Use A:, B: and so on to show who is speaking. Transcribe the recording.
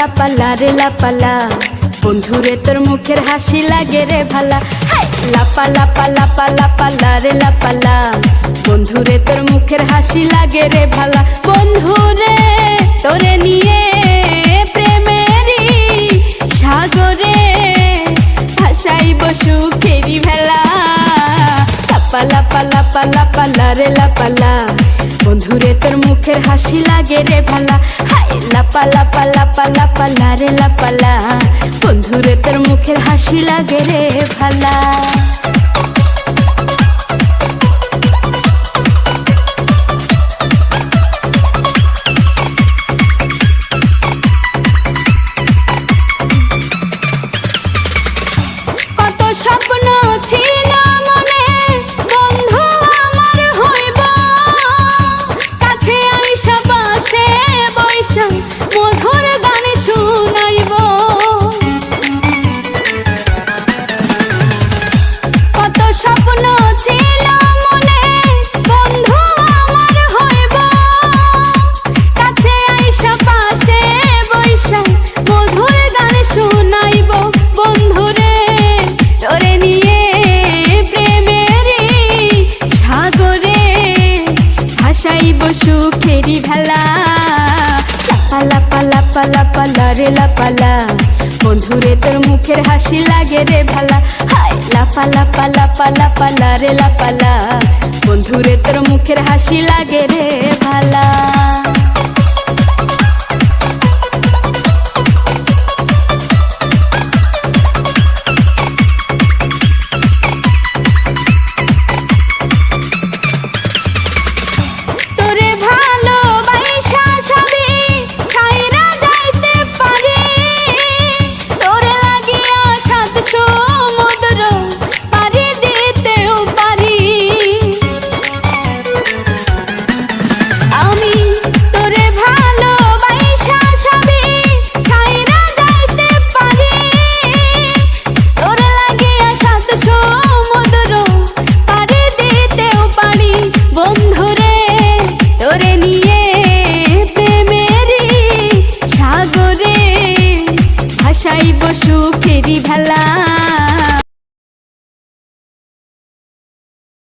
A: লাপা লারে লাপালা, বন্ধুরে তোর মুখের হাসি লাগে রে ভালা। লাপা লাপা লাপা লাপা লারে লাপালা, বন্ধুরে তোর মুখের হাসি লাগে রে ভালা। বন্ধুরে তোরে নিয়ে প্রেমেরই সাগরে ভাসাইব সুখেরি ভেলা। লাপা লাপা লাপা লাপা লারে লাপালা, বন্ধুরে তোর মুখের হাসি লাগে রে ভালা। লাপা লাপা লাপা লাপা লারে লাপালা, বন্ধুরে তোর মুখের হাসি লাগে রে ভালা। কত স্বপ্ন ছিল মনে, বন্ধু আমার হইব, কাছে আইসা পাশে বৈশা মধুর গান শুনাইব। কত স্বপ্ন ছিল মনে, বন্ধু আমার হইব, কাছে আইসা পাশে বৈশা মধুর গান শুনাইব। বন্ধুরে তোরে নিয়ে প্রেমেরই সাগরে ভাসাইব সুখেরি ভেলা। লাপা লাপা লাপা লাপা লারে লাপালা, বন্ধুরে তোর মুখের হাসি লাগে রে ভালা। লাপা লাপা লাপা লাপা লারে লাপালা, বন্ধুরে তোর মুখের হাসি লাগে রে ভালা।